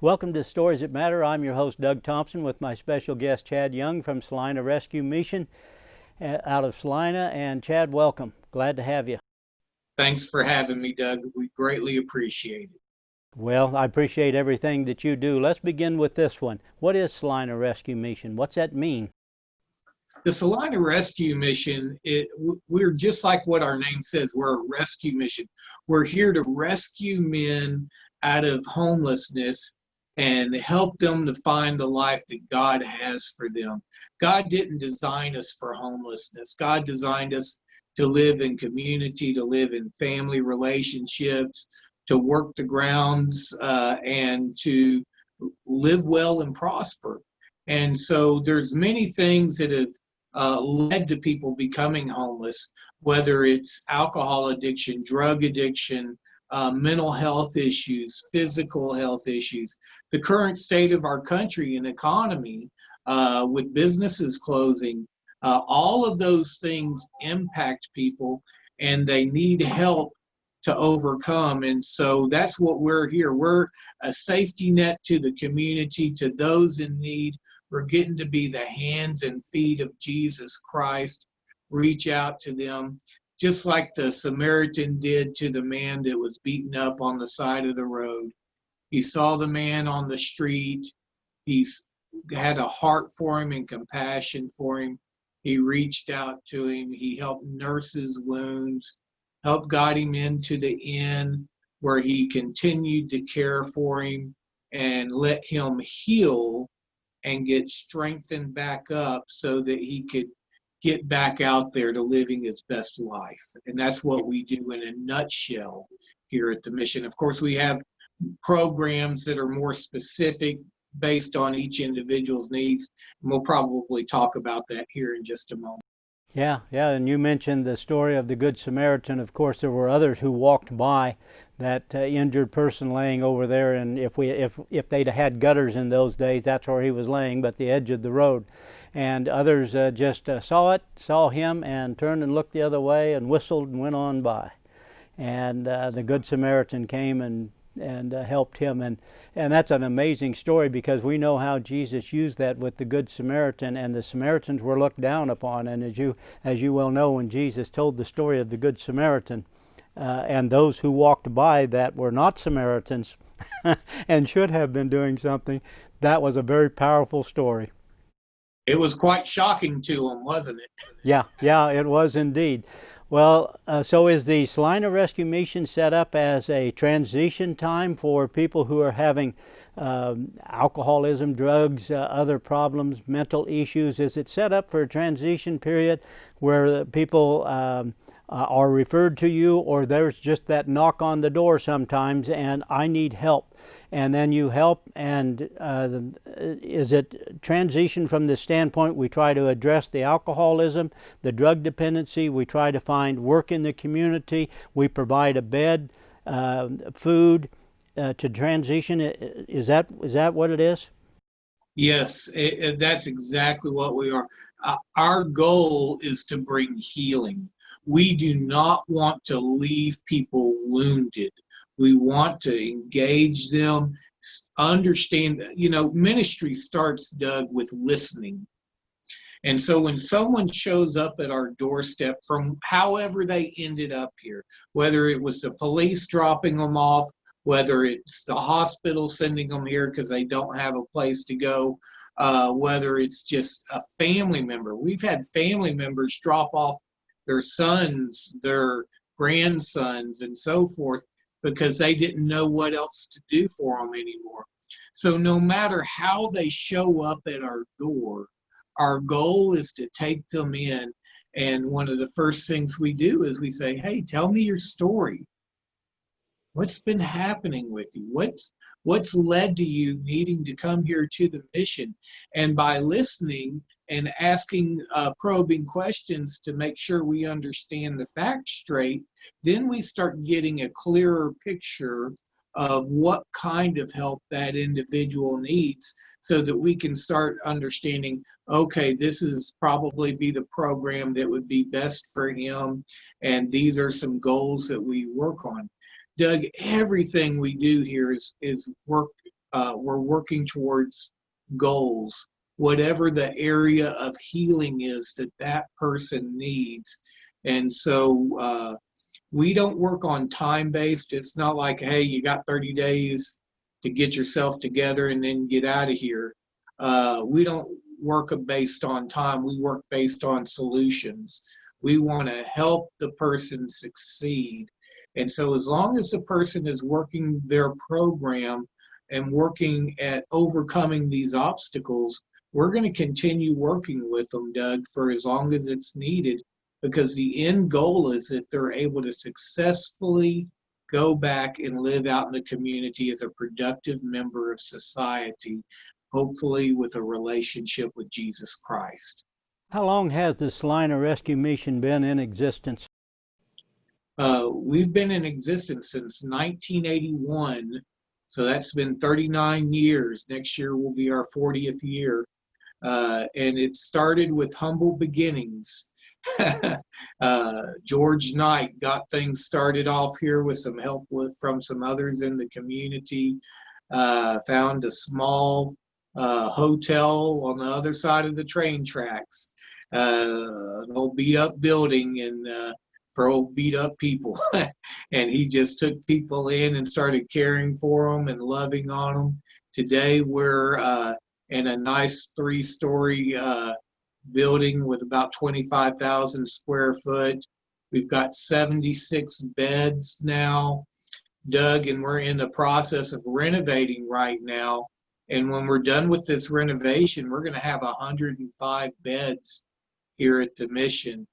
Welcome to Stories That Matter. I'm your host, Doug Thompson, with my special guest, Chad Young from Salina Rescue Mission out of Salina. And Chad, welcome. Glad to have you. Thanks for having me, Doug. We greatly appreciate it. Well, I appreciate everything that you do. Let's begin with this one. What is Salina Rescue Mission? What's that mean? The Salina Rescue Mission, we're just like what our name says. We're a rescue mission. We're here to rescue men out of homelessness and help them to find the life that God has for them. God didn't design us for homelessness. God designed us to live in community, to live in family relationships, to work the grounds, and to live well and prosper. And so there's many things that have led to people becoming homeless, whether it's alcohol addiction, drug addiction, mental health issues, physical health issues. The current state of our country and economy, with businesses closing, all of those things impact people, and they need help to overcome. And so that's what we're here. We're a safety net to the community, to those in need. We're getting to be the hands and feet of Jesus Christ, reach out to them, just like the Samaritan did to the man that was beaten up on the side of the road. He saw the man on the street. He had a heart for him and compassion for him. He reached out to him. He helped nurse his wounds, helped guide him into the inn where he continued to care for him and let him heal and get strengthened back up so that he could get back out there to living his best life. And that's what we do in a nutshell here at the mission. Of course, we have programs that are more specific based on each individual's needs. And we'll probably talk about that here in just a moment. Yeah, and you mentioned the story of the Good Samaritan. Of course, there were others who walked by that injured person laying over there, and if they'd had gutters in those days, that's where he was laying, but the edge of the road. And others just saw him, and turned and looked the other way, and whistled and went on by. And the Good Samaritan came and helped him, and that's an amazing story, because we know how Jesus used that with the Good Samaritan, and the Samaritans were looked down upon. And as you well know, when Jesus told the story of the Good Samaritan, and those who walked by that were not Samaritans and should have been doing something, that was a very powerful story. It was quite shocking to them, wasn't it? Yeah, it was indeed. Well, so is the Salina Rescue Mission set up as a transition time for people who are having alcoholism, drugs, other problems, mental issues? Is it set up for a transition period where people are referred to you, or there's just that knock on the door sometimes and I need help, and then you help? And is it transition from the standpoint we try to address the alcoholism, the drug dependency, we try to find work in the community, we provide a bed, food, to transition? Is that what it is? Yes, that's exactly what we are. Our goal is to bring healing. We do not want to leave people wounded. We want to engage them, understand. Ministry starts, Doug, with listening. And so when someone shows up at our doorstep from however they ended up here, whether it was the police dropping them off, whether it's the hospital sending them here because they don't have a place to go, whether it's just a family member. We've had family members drop off their sons, their grandsons, and so forth because they didn't know what else to do for them anymore. So no matter how they show up at our door, our goal is to take them in. And one of the first things we do is we say, hey, tell me your story. What's been happening with you? What's led to you needing to come here to the mission? And by listening and asking probing questions to make sure we understand the facts straight, then we start getting a clearer picture of what kind of help that individual needs, so that we can start understanding, okay, this is probably be the program that would be best for him, and these are some goals that we work on. Doug, everything we do here is work we're working towards goals, whatever the area of healing is that that person needs. And so we don't work on time based. It's not like, hey, you got 30 days to get yourself together and then get out of here. We don't work based on time. We work based on solutions. We want to help the person succeed. And so as long as the person is working their program and working at overcoming these obstacles, we're going to continue working with them, Doug, for as long as it's needed, because the end goal is that they're able to successfully go back and live out in the community as a productive member of society, hopefully with a relationship with Jesus Christ. How long has the Salina Rescue Mission been in existence? We've been in existence since 1981, so that's been 39 years. Next year will be our 40th year. And it started with humble beginnings. George Knight got things started off here with some help from some others in the community, found a small hotel on the other side of the train tracks, an old beat up building and for old beat up people. And he just took people in and started caring for them and loving on them. Today we're in a nice 3-story building with about 25,000 square foot. We've got 76 beds now, Doug, and we're in the process of renovating right now. And when we're done with this renovation, we're going to have 105 beds here at the mission.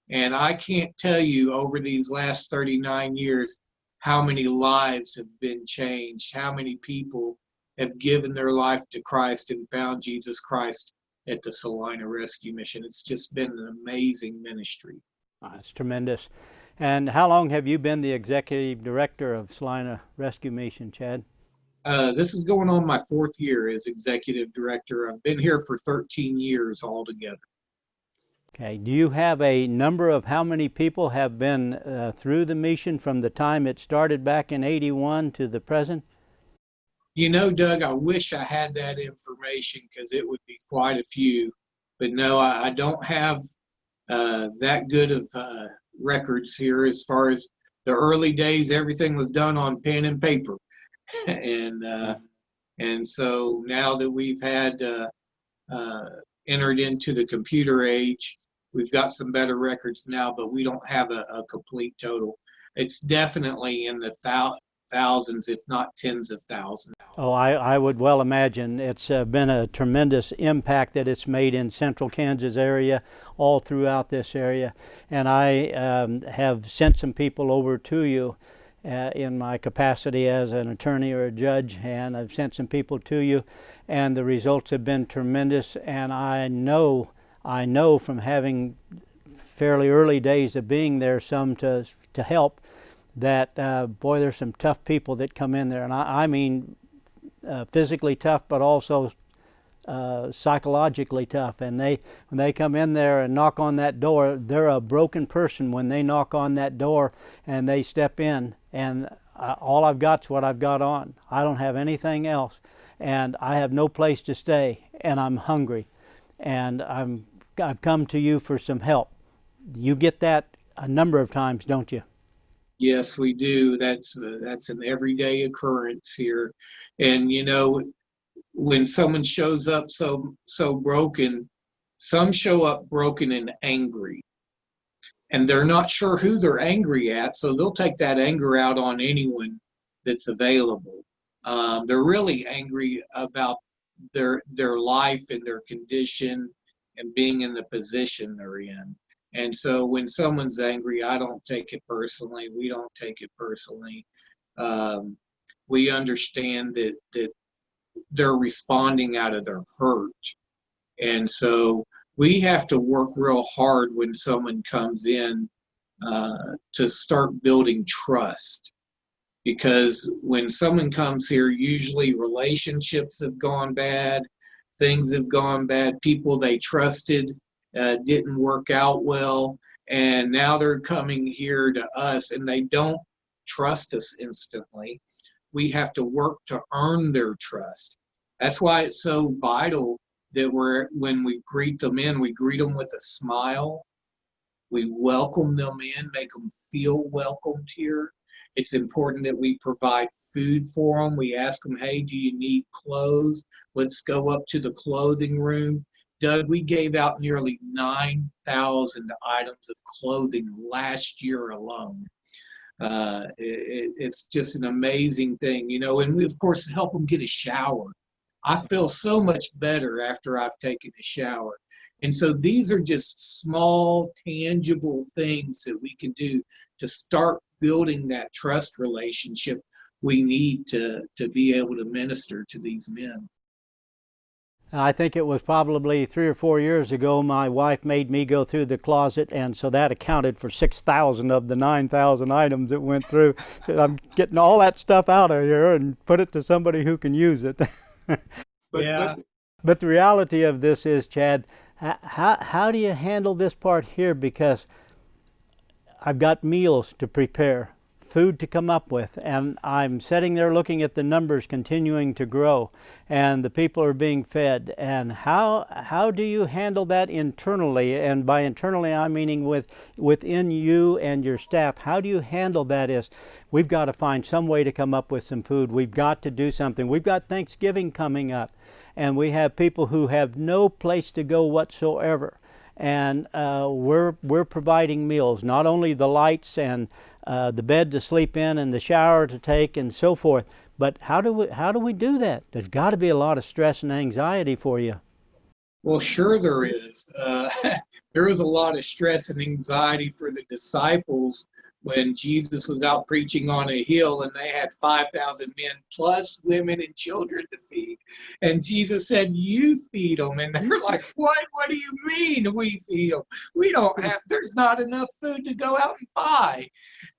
And I can't tell you over these last 39 years how many lives have been changed, how many people have given their life to Christ and found Jesus Christ at the Salina Rescue Mission. It's just been an amazing ministry. That's tremendous. And how long have you been the executive director of Salina Rescue Mission, Chad? This is going on my 4th year as executive director. I've been here for 13 years altogether. Okay. Do you have a number of how many people have been through the mission from the time it started back in 81 to the present? You know, Doug, I wish I had that information because it would be quite a few. But no, I don't have that good of records here. As far as the early days, everything was done on pen and paper. And so now that we've had entered into the computer age, we've got some better records now, but we don't have a complete total. It's definitely in the thousands, if not tens of thousands. Oh, I would well imagine. It's been a tremendous impact that it's made in central Kansas area, all throughout this area. And I have sent some people over to you in my capacity as an attorney or a judge, and I've sent some people to you, and the results have been tremendous. And I know from having fairly early days of being there, some to help, that boy, there's some tough people that come in there, and I mean physically tough, but also psychologically tough. And when they come in there and knock on that door, they're a broken person when they knock on that door and they step in, and all I've got's what I've got on. I don't have anything else, and I have no place to stay, and I'm hungry, and I've come to you for some help. You get that a number of times, don't you? Yes, we do. That's an everyday occurrence here. And you know, when someone shows up so broken, some show up broken and angry, and they're not sure who they're angry at, so they'll take that anger out on anyone that's available. They're really angry about their life and their condition and being in the position they're in. And so when someone's angry, I don't take it personally. We don't take it personally. We understand that they're responding out of their hurt. And so we have to work real hard when someone comes in to start building trust. Because when someone comes here, usually relationships have gone bad, things have gone bad, people they trusted didn't work out well, and now they're coming here to us and they don't trust us instantly. we have to work to earn their trust. That's why it's so vital that when we greet them in, we greet them with a smile. We welcome them in, make them feel welcomed here. It's important that we provide food for them. We ask them, hey, do you need clothes? Let's go up to the clothing room. Doug, we gave out nearly 9,000 items of clothing last year alone. It's just an amazing thing, and we, of course, help them get a shower. I feel so much better after I've taken a shower. And so these are just small, tangible things that we can do to start building that trust relationship we need to be able to minister to these men. I think it was probably 3 or 4 years ago, my wife made me go through the closet, and so that accounted for 6,000 of the 9,000 items that went through. So I'm getting all that stuff out of here and put it to somebody who can use it. But the reality of this is, Chad, how do you handle this part here? Because I've got meals to prepare, food to come up with, and I'm sitting there looking at the numbers continuing to grow, and the people are being fed. And how do you handle that internally? And by internally, I'm meaning within you and your staff. How do you handle that? Is we've got to find some way to come up with some food. We've got to do something. We've got Thanksgiving coming up, and we have people who have no place to go whatsoever. And we're providing meals, not only the lights and the bed to sleep in and the shower to take and so forth, but how do we do that? There's got to be a lot of stress and anxiety for you. Well, sure there is. There was a lot of stress and anxiety for the disciples when Jesus was out preaching on a hill and they had 5,000 men plus women and children to feed. And Jesus said, you feed them. And they're like, what? What do you mean we feed them? There's not enough food to go out and buy.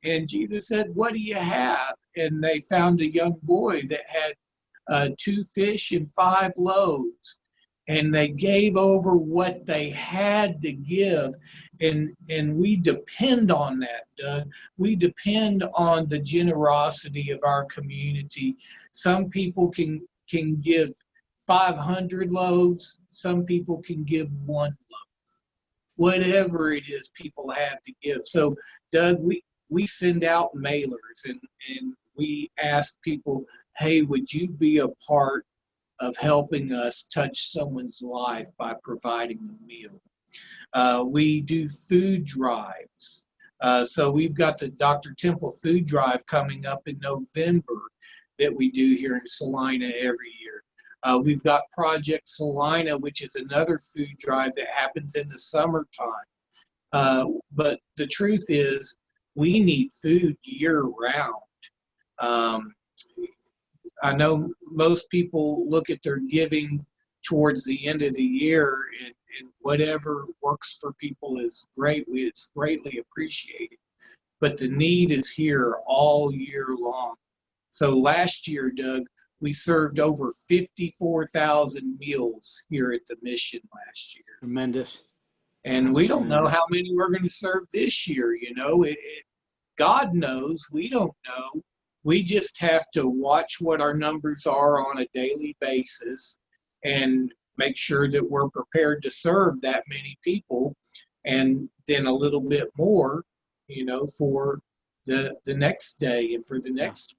And Jesus said, what do you have? And they found a young boy that had 2 fish and 5 loaves. And they gave over what they had to give. And we depend on that, Doug. We depend on the generosity of our community. Some people can give 500 loaves. Some people can give 1 loaf. Whatever it is people have to give. So, Doug, we send out mailers and we ask people, hey, would you be a part of helping us touch someone's life by providing a meal? We do food drives. So we've got the Dr. Temple food drive coming up in November that we do here in Salina every year. We've got Project Salina, which is another food drive that happens in the summertime. But the truth is, we need food year-round. I know most people look at their giving towards the end of the year, and whatever works for people is great. It's greatly appreciated. But the need is here all year long. So last year, Doug, we served over 54,000 meals here at the mission last year. Tremendous. And we don't know how many we're going to serve this year. God knows. We don't know. We just have to watch what our numbers are on a daily basis and make sure that we're prepared to serve that many people, and then a little bit more, for the next day and for the next.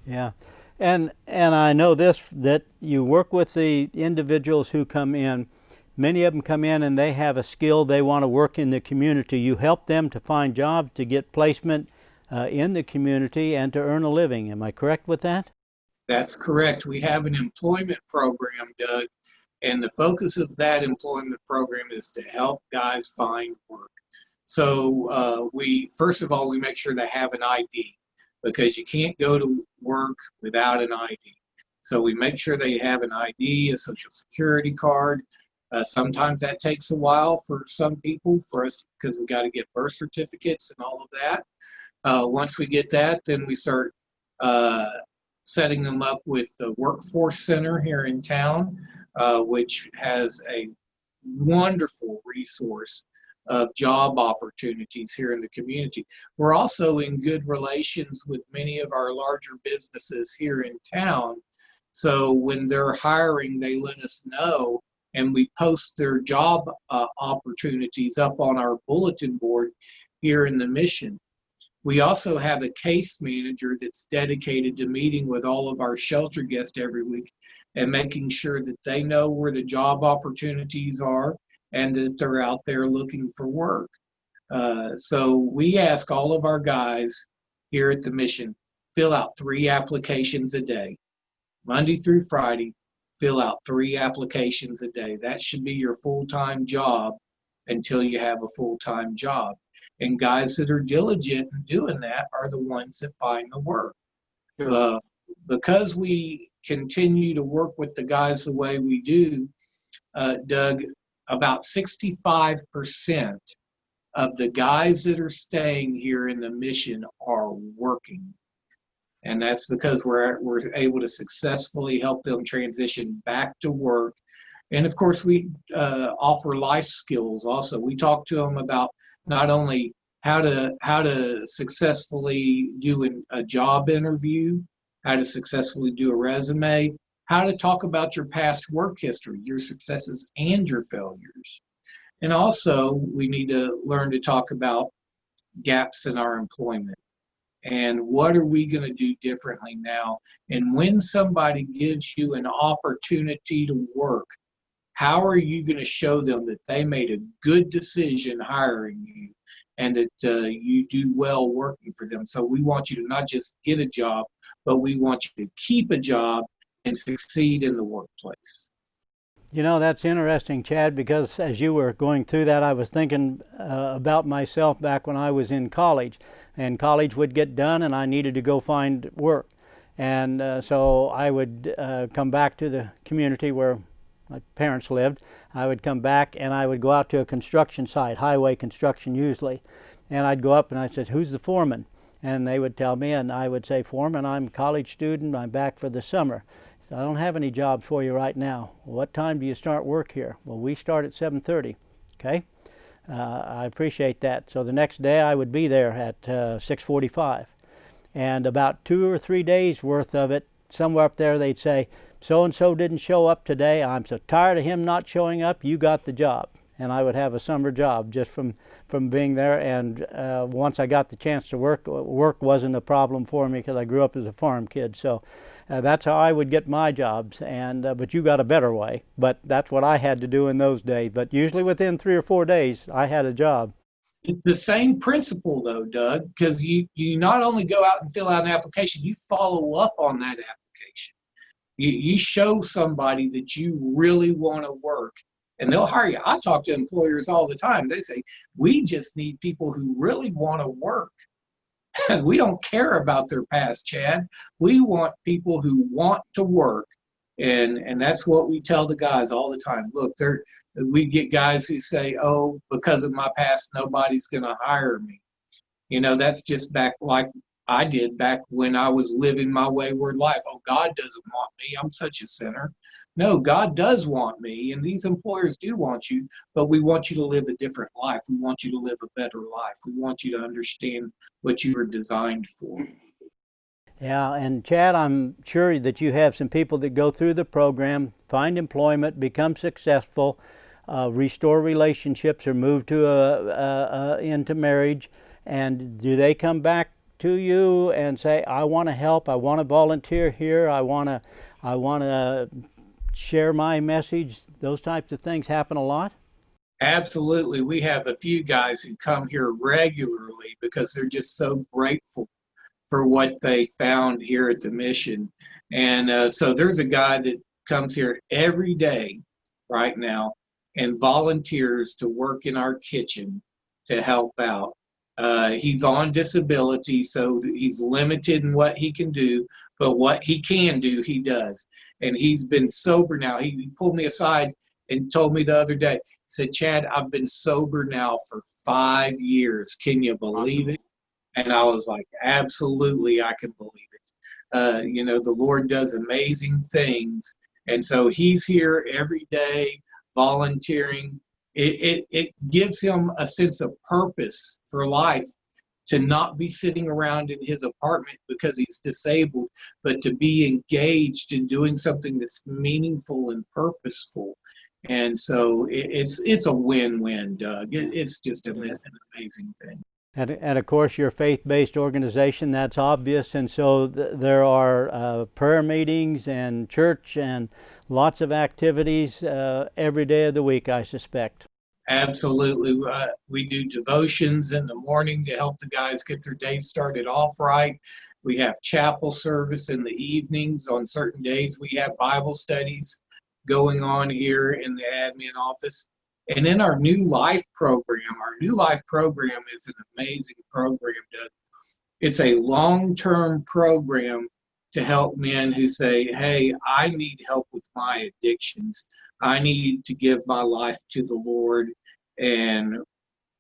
Yeah. And I know this, that you work with the individuals who come in. Many of them come in and they have a skill, they want to work in the community. You help them to find jobs, to get placement in the community, and to earn a living. Am I correct with that? That's correct. We have an employment program, Doug, and the focus of that employment program is to help guys find work. So first of all, we make sure they have an ID, because you can't go to work without an ID. So we make sure they have an ID, a social security card. Sometimes that takes a while for some people, for us, because we got to get birth certificates and all of that. Once we get that, then we start setting them up with the Workforce Center here in town, which has a wonderful resource of job opportunities here in the community. We're also in good relations with many of our larger businesses here in town. So when they're hiring, they let us know, and we post their job opportunities up on our bulletin board here in the mission. We also have a case manager that's dedicated to meeting with all of our shelter guests every week and making sure that they know where the job opportunities are and that they're out there looking for work. So we ask all of our guys here at the mission, fill out 3 applications a day. Monday through Friday, fill out 3 applications a day. That should be your full-time job until you have a full-time job. And guys that are diligent in doing that are the ones that find the work. Sure. Because we continue to work with the guys the way we do, Doug, about 65% of the guys that are staying here in the mission are working. And that's because we're able to successfully help them transition back to work. And of course, we offer life skills also. We talk to them about not only how to successfully do a job interview, how to successfully do a resume, how to talk about your past work history, your successes and your failures. And also, we need to learn to talk about gaps in our employment. And what are we going to do differently now? And when somebody gives you an opportunity to work, how are you going to show them that they made a good decision hiring you and that you do well working for them? So we want you to not just get a job, but we want you to keep a job and succeed in the workplace. You know, that's interesting, Chad, because as you were going through that, I was thinking about myself back when I was in college. And college would get done, and I needed to go find work. And so I would come back to the community where my parents lived. I would come back, and I would go out to a construction site, highway construction usually. And I'd go up, and I said, "Who's the foreman?" And they would tell me, and I would say, "Foreman, I'm a college student. I'm back for the summer. I don't have any jobs for you right now." "Well, what time do you start work here?" "Well, we start at 7:30. Okay, I appreciate that. So the next day I would be there at 6:45. And about 2 or 3 days worth of it, somewhere up there they'd say, "So-and-so didn't show up today. I'm so tired of him not showing up. You got the job." And I would have a summer job just from being there. And once I got the chance to work wasn't a problem for me because I grew up as a farm kid. So that's how I would get my jobs. And but you got a better way. But that's what I had to do in those days. But usually within 3 or 4 days, I had a job. It's the same principle, though, Doug, because you not only go out and fill out an application, you follow up on that application. You show somebody that you really want to work, and they'll hire you. I talk to employers all the time. They say, "We just need people who really want to work." And we don't care about their past, Chad. We want people who want to work. And that's what we tell the guys all the time. Look, we get guys who say, "Oh, because of my past, nobody's going to hire me." You know, that's just back like I did back when I was living my wayward life. "Oh, God doesn't want me. I'm such a sinner." No, God does want me, and these employers do want you, but we want you to live a different life. We want you to live a better life. We want you to understand what you were designed for. Yeah, and Chad, I'm sure that you have some people that go through the program, find employment, become successful, restore relationships, or move to into marriage. And do they come back to you and say, "I want to help. I want to volunteer here. I want to share my message"? Those types of things happen a lot. Absolutely. We have a few guys who come here regularly because they're just so grateful for what they found here at the mission. And so there's a guy that comes here every day right now and volunteers to work in our kitchen to help out. He's on disability, so he's limited in what he can do, but what he can do, he does. And he's been sober now. He pulled me aside and told me the other day, he said, "Chad, I've been sober now for 5 years. Can you believe it?" And I was like, "Absolutely, I can believe it." You know, the Lord does amazing things. And so he's here every day volunteering It gives him a sense of purpose for life, to not be sitting around in his apartment because he's disabled, but to be engaged in doing something that's meaningful and purposeful. And so it's a win-win, Doug. It's just an amazing thing. And of course, your faith-based organization, that's obvious. And so there are prayer meetings and church and lots of activities every day of the week, I suspect. Absolutely. We do devotions in the morning to help the guys get their day started off right. We have chapel service in the evenings. On certain days, we have Bible studies going on here in the admin office. And in our New Life program is an amazing program, Doug. It's a long-term program to help men who say, hey, I need help with my addictions. I need to give my life to the Lord and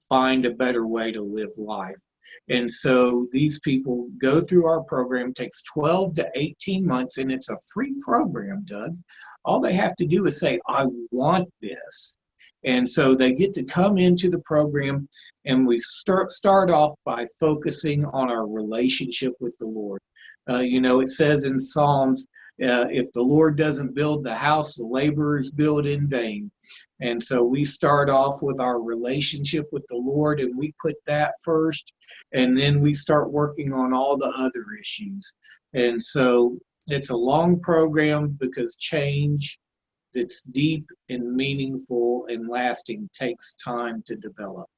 find a better way to live life. And so these people go through our program. It takes 12 to 18 months, and it's a free program, Doug. All they have to do is say, I want this. And so they get to come into the program, and we start off by focusing on our relationship with the Lord. It says in Psalms, if the Lord doesn't build the house, the laborers build in vain. And so we start off with our relationship with the Lord, and we put that first, and then we start working on all the other issues. And so it's a long program because change that's deep and meaningful and lasting takes time to develop.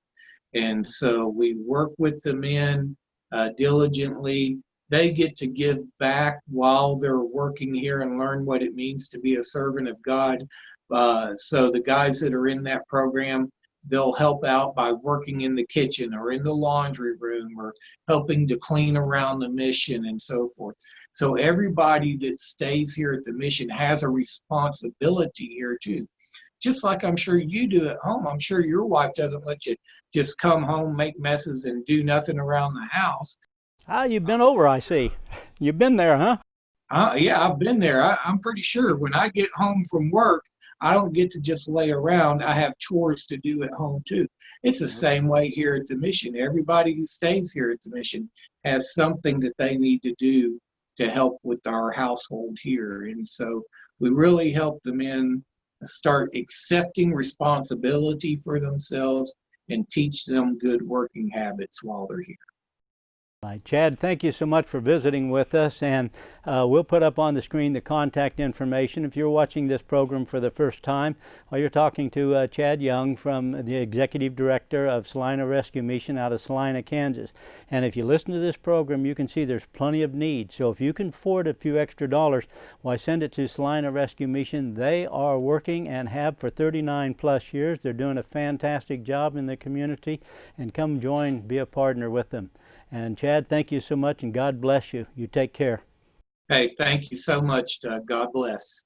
And so we work with the men diligently. They get to give back while they're working here and learn what it means to be a servant of God. So the guys that are in that program, they'll help out by working in the kitchen or in the laundry room or helping to clean around the mission and so forth. So everybody that stays here at the mission has a responsibility here too. Just like I'm sure you do at home. I'm sure your wife doesn't let you just come home, make messes, and do nothing around the house. You've been over, I see. You've been there, huh? Yeah, I've been there. I'm pretty sure when I get home from work, I don't get to just lay around. I have chores to do at home too. It's the same way here at the mission. Everybody who stays here at the mission has something that they need to do to help with our household here. And so we really help the men start accepting responsibility for themselves and teach them good working habits while they're here. Chad, thank you so much for visiting with us, and we'll put up on the screen the contact information. If you're watching this program for the first time, you're talking to Chad Young, from the Executive Director of Salina Rescue Mission out of Salina, Kansas. And if you listen to this program, you can see there's plenty of need. So if you can afford a few extra dollars, why, send it to Salina Rescue Mission. They are working and have for 39 plus years. They're doing a fantastic job in the community, and come join, be a partner with them. And Chad, thank you so much, and God bless you. You take care. Hey, thank you so much, Doug. God bless.